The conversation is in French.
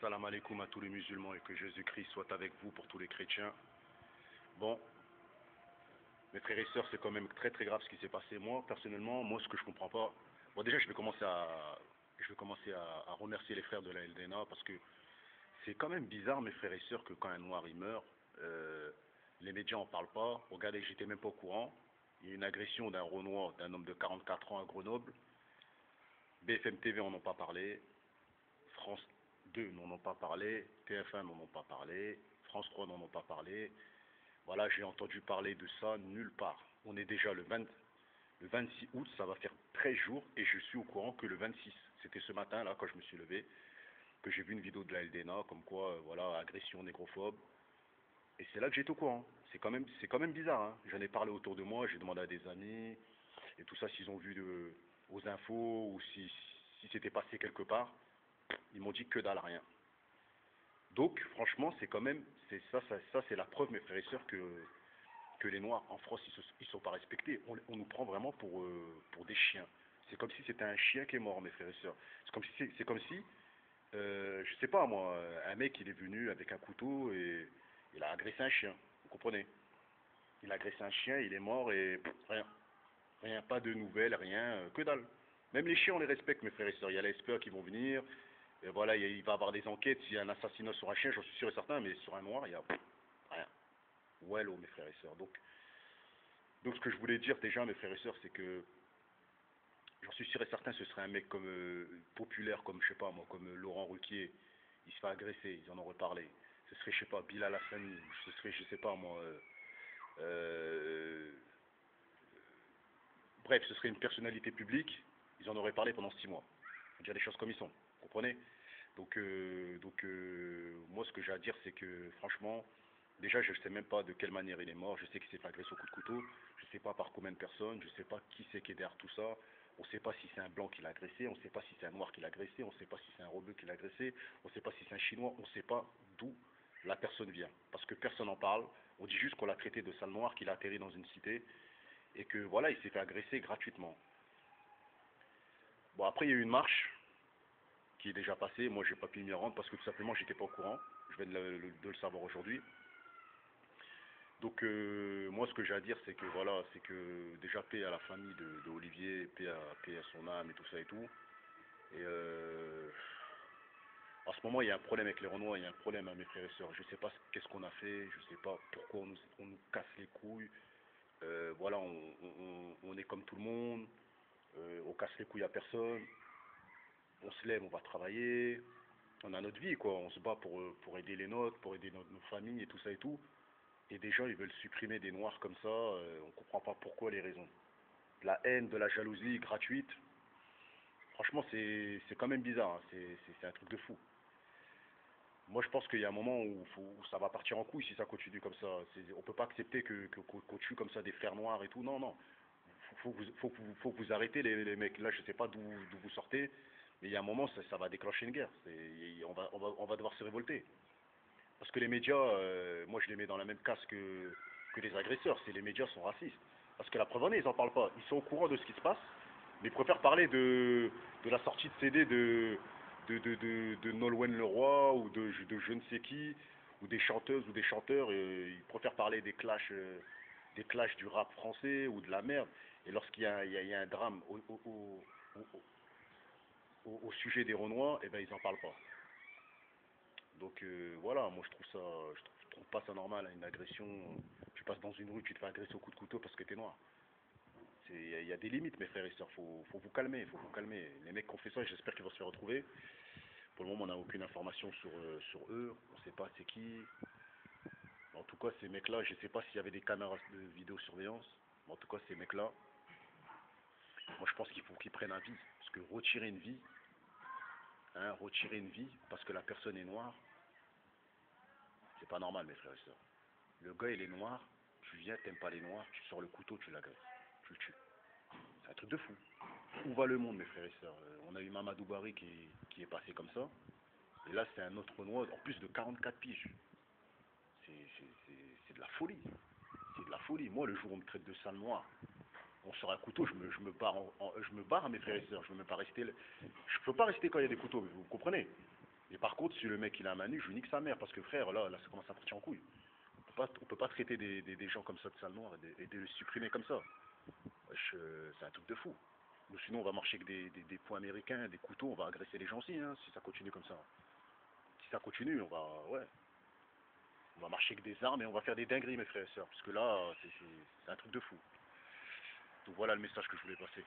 Salam alaikum à tous les musulmans et que Jésus-Christ soit avec vous pour tous les chrétiens. Bon, mes frères et sœurs, c'est quand même très très grave ce qui s'est passé. Moi, personnellement, ce que je comprends pas. Bon, déjà, je vais commencer à remercier les frères de la LDNA parce que c'est quand même bizarre, mes frères et sœurs, que quand un noir il meurt, les médias en parlent pas. Regardez, j'étais même pas au courant. Il y a eu une agression d'un Renoir, d'un homme de 44 ans à Grenoble. BFM TV n'en ont pas parlé. France 2 n'en ont pas parlé, TF1 n'en ont pas parlé, France 3 n'en ont pas parlé. Voilà, j'ai entendu parler de ça nulle part. On est déjà le 26 août, ça va faire 13 jours et je suis au courant que le 26, c'était ce matin là quand je me suis levé, que j'ai vu une vidéo de la LDNA comme quoi, voilà, agression négrophobe. Et c'est là que j'étais au courant. C'est quand même bizarre, hein. J'en ai parlé autour de moi, j'ai demandé à des amis et tout ça s'ils ont vu aux infos ou si c'était passé quelque part. Ils m'ont dit que dalle, rien. Donc, franchement, c'est quand même, ça c'est la preuve, mes frères et sœurs, que les Noirs en France, ils sont pas respectés. On nous prend vraiment pour des chiens. C'est comme si c'était un chien qui est mort, mes frères et sœurs. C'est comme si, je sais pas moi, un mec il est venu avec un couteau et il a agressé un chien. Vous comprenez? Il a agressé un chien, il est mort et rien, rien, pas de nouvelles, rien, que dalle. Même les chiens, on les respecte, mes frères et sœurs. Il y a la SPA qui vont venir. Et voilà, il va y avoir des enquêtes. S'il y a un assassinat sur un chien, j'en suis sûr et certain, mais sur un noir, il y a rien. Wello, mes frères et sœurs. Donc, ce que je voulais dire déjà, mes frères et sœurs, c'est que j'en suis sûr et certain, ce serait un mec comme populaire, comme je sais pas moi, comme Laurent Ruquier. Il se fait agresser, ils en ont reparlé. Ce serait, je sais pas, Bilal Hassani. Ce serait, je sais pas moi. Euh, Bref, ce serait une personnalité publique. Ils en auraient parlé pendant 6 mois. Faut dire les choses comme ils sont. Vous comprenez? Donc, moi, ce que j'ai à dire, c'est que franchement, déjà, je ne sais même pas de quelle manière il est mort. Je sais qu'il s'est fait agresser au coup de couteau. Je ne sais pas par combien de personnes. Je ne sais pas qui c'est qui est derrière tout ça. On ne sait pas si c'est un blanc qui l'a agressé. On ne sait pas si c'est un noir qui l'a agressé. On ne sait pas si c'est un rebeu qui l'a agressé. On ne sait pas si c'est un chinois. On ne sait pas d'où la personne vient. Parce que personne n'en parle. On dit juste qu'on l'a traité de sale noir, qu'il a atterri dans une cité. Et que voilà, il s'est fait agresser gratuitement. Bon, après, il y a eu une marche qui est déjà passée. Moi, j'ai pas pu m'y rendre parce que tout simplement, j'étais pas au courant. Je viens de le savoir aujourd'hui. Donc, moi, ce que j'ai à dire, c'est que voilà, c'est que déjà, paix à la famille de Olivier, paix à son âme et tout ça et tout. Et en ce moment, il y a un problème avec les Renois, il y a un problème à mes frères et sœurs. Je sais pas qu'est-ce qu'on a fait, je sais pas pourquoi on nous casse les couilles. Voilà, on est comme tout le monde, on casse les couilles à personne. On se lève, on va travailler, on a notre vie, quoi. On se bat pour aider les nôtres, pour aider nos familles et tout ça et tout. Et des gens, ils veulent supprimer des noirs comme ça, on comprend pas pourquoi, les raisons. De la haine, de la jalousie gratuite. Franchement, c'est quand même bizarre, hein. C'est un truc de fou. Moi, je pense qu'il y a un moment où ça va partir en couille si ça continue comme ça. On peut pas accepter qu'on tue comme ça des frères noirs et tout. Non, non. Faut que vous arrêtez les mecs. Là, je sais pas d'où vous sortez, mais il y a un moment, ça va déclencher une guerre. On va devoir se révolter. Parce que les médias, moi je les mets dans la même casse que les agresseurs. C'est les médias sont racistes. Parce que la preuve en est, ils en parlent pas. Ils sont au courant de ce qui se passe, mais ils préfèrent parler de la sortie de CD de Nolwenn Leroy ou de je ne sais qui, ou des chanteuses ou des chanteurs. Et ils préfèrent parler des clashs du rap français ou de la merde. Et lorsqu'il y a, il y a un drame au sujet des Renois, eh ben ils en parlent pas. Donc voilà, moi je trouve pas ça normal, hein, une agression. Tu passes dans une rue, tu te fais agresser au coup de couteau parce que t'es noir. Il y a des limites, mes frères et sœurs, faut vous calmer, faut vous calmer. Les mecs qui ont fait ça, j'espère qu'ils vont se faire retrouver. Pour le moment, on n'a aucune information sur eux, on sait pas c'est qui. En tout cas, ces mecs-là, je sais pas s'il y avait des caméras de vidéosurveillance. Mais en tout cas, ces mecs-là, moi je pense qu'il faut qu'ils prennent un vie. Parce que retirer une vie, hein, retirer une vie parce que la personne est noire, c'est pas normal, mes frères et sœurs. Le gars, il est noir, tu viens, t'aimes pas les noirs, tu sors le couteau, tu l'agresses, tu le tues. C'est un truc de fou. Où va le monde, mes frères et sœurs? On a eu Mamadou Bari qui est passé comme ça, et là, c'est un autre noir, en plus de 44 piges. C'est de la folie. C'est de la folie. Moi, le jour où on me traite de sale noir, on sort un couteau, je me barre, je me barre, mes frères et sœurs. Je ne peux pas rester quand il y a des couteaux, vous comprenez? Et par contre, si le mec il a un manu, je lui nique sa mère, parce que frère, là ça commence à partir en couille. On peut pas traiter des gens comme ça de sale noir et de les supprimer comme ça. Wesh, c'est un truc de fou. Ou sinon, on va marcher avec des poings américains, des couteaux, on va agresser les gens aussi, hein, si ça continue comme ça. Si ça continue, ouais, on va marcher avec des armes et on va faire des dingueries, mes frères et sœurs. Parce que là, c'est un truc de fou. Donc voilà le message que je voulais passer.